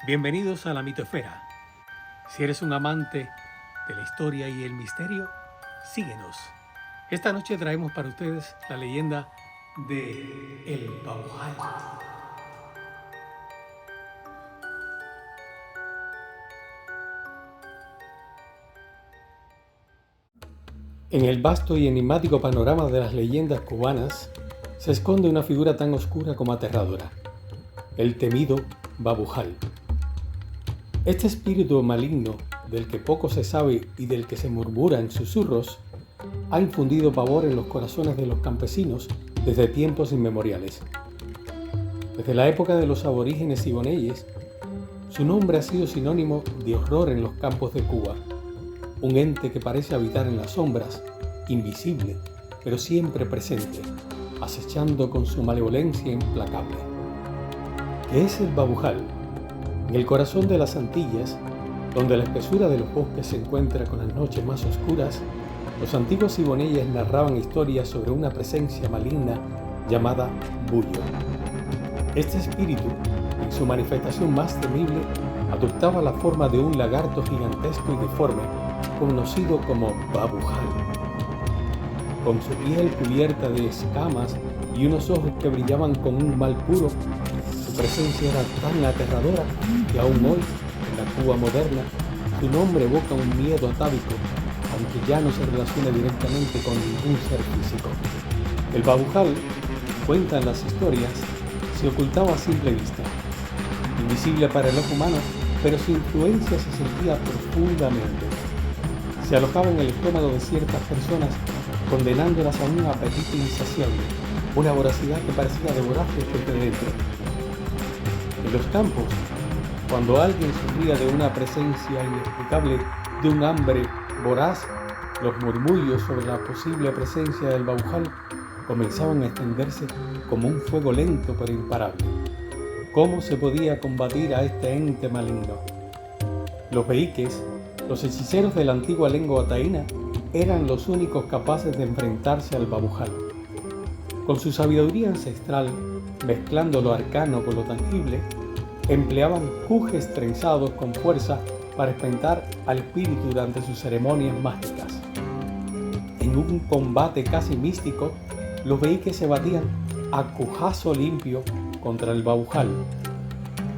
Bienvenidos a la mitosfera. Si eres un amante de la historia y el misterio, síguenos. Esta noche traemos para ustedes la leyenda de El Baujal. En el vasto y enigmático panorama de las leyendas cubanas se esconde una figura tan oscura como aterradora: el temido Babujal. Este espíritu maligno, del que poco se sabe y del que se murmura en susurros, ha infundido pavor en los corazones de los campesinos desde tiempos inmemoriales. Desde la época de los aborígenes iboneyes, su nombre ha sido sinónimo de horror en los campos de Cuba, un ente que parece habitar en las sombras, invisible, pero siempre presente, acechando con su malevolencia implacable. ¿Qué es el Babujal? En el corazón de las Antillas, donde la espesura de los bosques se encuentra con las noches más oscuras, los antiguos iboneyes narraban historias sobre una presencia maligna llamada Bullo. Este espíritu, en su manifestación más temible, adoptaba la forma de un lagarto gigantesco y deforme, conocido como Babujal. Con su piel cubierta de escamas y unos ojos que brillaban con un mal puro, su presencia era tan aterradora que aún hoy, en la Cuba moderna, su nombre evoca un miedo atávico, aunque ya no se relaciona directamente con ningún ser físico. El Babujal, cuentan las historias, se ocultaba a simple vista, invisible para el ojo humano, pero su influencia se sentía profundamente. Se alojaba en el estómago de ciertas personas, condenándolas a un apetito insaciable, una voracidad que parecía devorarse desde dentro. En los campos, cuando alguien sufría de una presencia inexplicable, de un hambre voraz, los murmullos sobre la posible presencia del Babujal comenzaban a extenderse como un fuego lento pero imparable. ¿Cómo se podía combatir a este ente maligno? Los beíques, los hechiceros de la antigua lengua taína, eran los únicos capaces de enfrentarse al Babujal. Con su sabiduría ancestral, mezclando lo arcano con lo tangible, empleaban cujes trenzados con fuerza para espantar al espíritu durante sus ceremonias mágicas. En un combate casi místico, los beíques se batían a cujazo limpio contra el Babujal.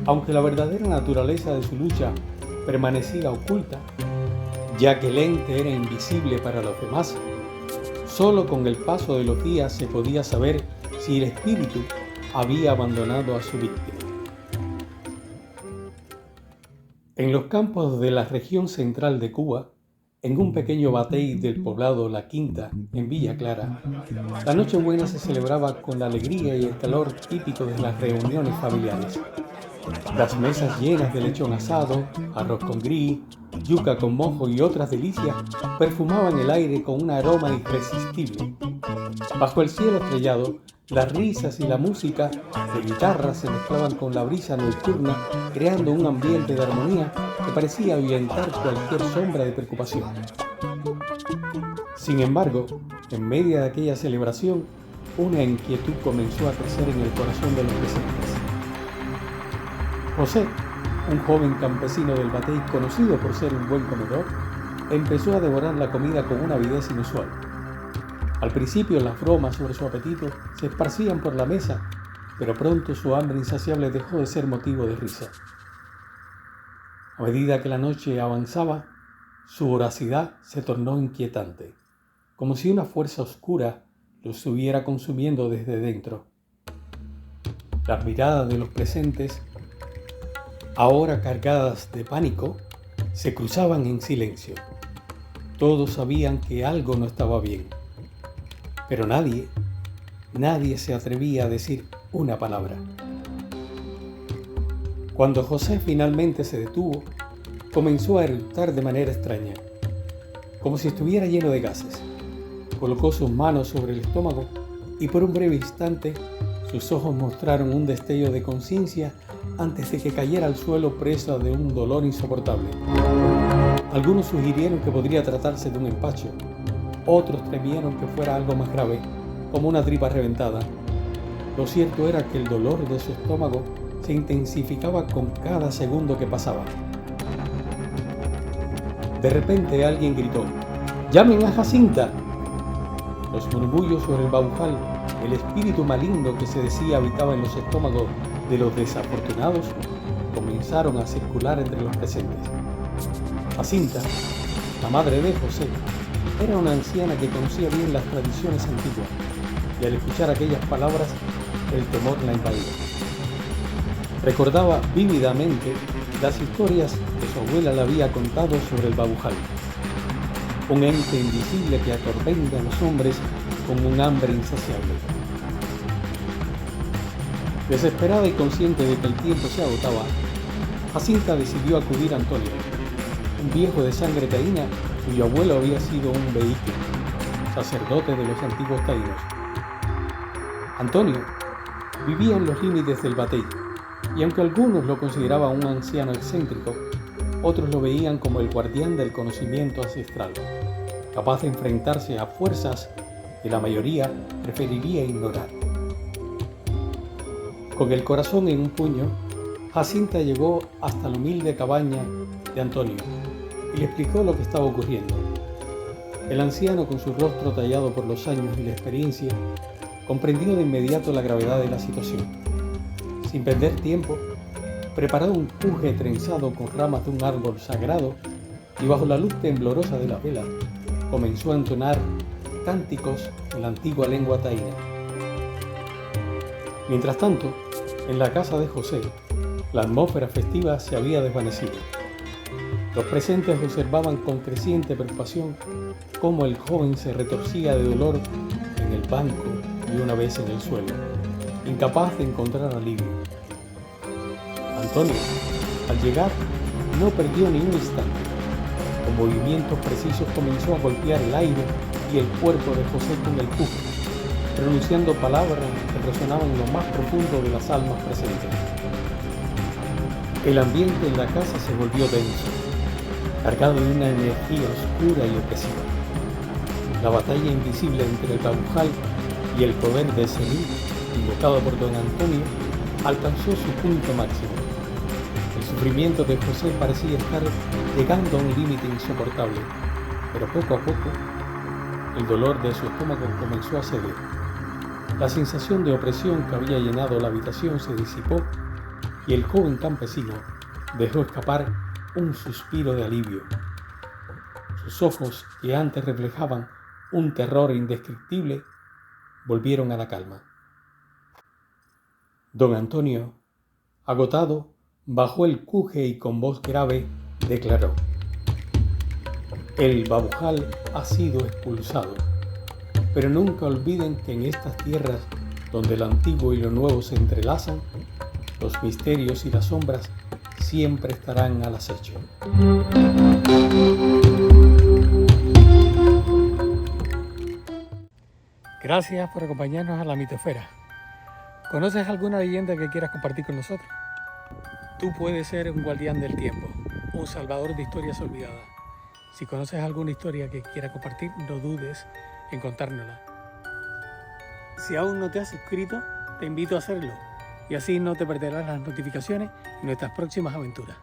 Aunque la verdadera naturaleza de su lucha permanecía oculta, ya que el ente era invisible para los demás, solo con el paso de los días se podía saber si el espíritu había abandonado a su víctima. En los campos de la región central de Cuba, en un pequeño batey del poblado La Quinta, en Villa Clara, la Nochebuena se celebraba con la alegría y el calor típico de las reuniones familiares. Las mesas llenas de lechón asado, arroz con gris, yuca con mojo y otras delicias perfumaban el aire con un aroma irresistible. Bajo el cielo estrellado, las risas y la música de guitarra se mezclaban con la brisa nocturna, creando un ambiente de armonía que parecía ahuyentar cualquier sombra de preocupación. Sin embargo, en medio de aquella celebración, una inquietud comenzó a crecer en el corazón de los presentes. José, un joven campesino del batey conocido por ser un buen comedor, empezó a devorar la comida con una avidez inusual. Al principio las bromas sobre su apetito se esparcían por la mesa, pero pronto su hambre insaciable dejó de ser motivo de risa. A medida que la noche avanzaba, su voracidad se tornó inquietante, como si una fuerza oscura lo estuviera consumiendo desde dentro. Las miradas de los presentes, ahora cargadas de pánico, se cruzaban en silencio. Todos sabían que algo no estaba bien, pero nadie se atrevía a decir una palabra. Cuando José finalmente se detuvo, comenzó a eructar de manera extraña, como si estuviera lleno de gases. Colocó sus manos sobre el estómago y por un breve instante sus ojos mostraron un destello de conciencia antes de que cayera al suelo presa de un dolor insoportable. Algunos sugirieron que podría tratarse de un empacho, otros temieron que fuera algo más grave, como una tripa reventada. Lo cierto era que el dolor de su estómago se intensificaba con cada segundo que pasaba. De repente alguien gritó: ¡llamen a Jacinta! Los murmullos sobre el Baujal, el espíritu maligno que se decía habitaba en los estómagos de los desafortunados, comenzaron a circular entre los presentes. Jacinta, la madre de José, era una anciana que conocía bien las tradiciones antiguas, y al escuchar aquellas palabras, el temor la invadía. Recordaba vívidamente las historias que su abuela le había contado sobre el Baujal, un ente invisible que atormenta a los hombres con un hambre insaciable. Desesperada y consciente de que el tiempo se agotaba, Jacinta decidió acudir a Antonio, un viejo de sangre taína cuyo abuelo había sido un vehículo, sacerdote de los antiguos taínos. Antonio vivía en los límites del Batey, y aunque algunos lo consideraban un anciano excéntrico, otros lo veían como el guardián del conocimiento ancestral, capaz de enfrentarse a fuerzas que la mayoría preferiría ignorar. Con el corazón en un puño, Jacinta llegó hasta la humilde cabaña de Antonio y le explicó lo que estaba ocurriendo. El anciano, con su rostro tallado por los años y la experiencia, comprendió de inmediato la gravedad de la situación. Sin perder tiempo, preparó un cuje trenzado con ramas de un árbol sagrado y bajo la luz temblorosa de la vela comenzó a entonar cánticos en la antigua lengua taína. Mientras tanto, en la casa de José, la atmósfera festiva se había desvanecido. Los presentes observaban con creciente preocupación cómo el joven se retorcía de dolor en el banco y una vez en el suelo, incapaz de encontrar alivio. Antonio, al llegar, no perdió ni un instante. Con movimientos precisos comenzó a golpear el aire y el cuerpo de José con el cuje, pronunciando palabras que resonaban en lo más profundo de las almas presentes. El ambiente en la casa se volvió denso, cargado de una energía oscura y opresiva. La batalla invisible entre el Baujal y el poder de Selí, invocado por don Antonio, alcanzó su punto máximo. El sufrimiento de José parecía estar llegando a un límite insoportable, pero poco a poco el dolor de su estómago comenzó a ceder. La sensación de opresión que había llenado la habitación se disipó y el joven campesino dejó escapar un suspiro de alivio. Sus ojos, que antes reflejaban un terror indescriptible, volvieron a la calma. Don Antonio, agotado, bajó el cuje y con voz grave declaró: el Baujal ha sido expulsado, pero nunca olviden que en estas tierras donde lo antiguo y lo nuevo se entrelazan, los misterios y las sombras siempre estarán al acecho. Gracias por acompañarnos a la mitosfera. ¿Conoces alguna leyenda que quieras compartir con nosotros? Tú puedes ser un guardián del tiempo, un salvador de historias olvidadas. Si conoces alguna historia que quieras compartir, no dudes en contárnosla. Si aún no te has suscrito, te invito a hacerlo y así no te perderás las notificaciones y nuestras próximas aventuras.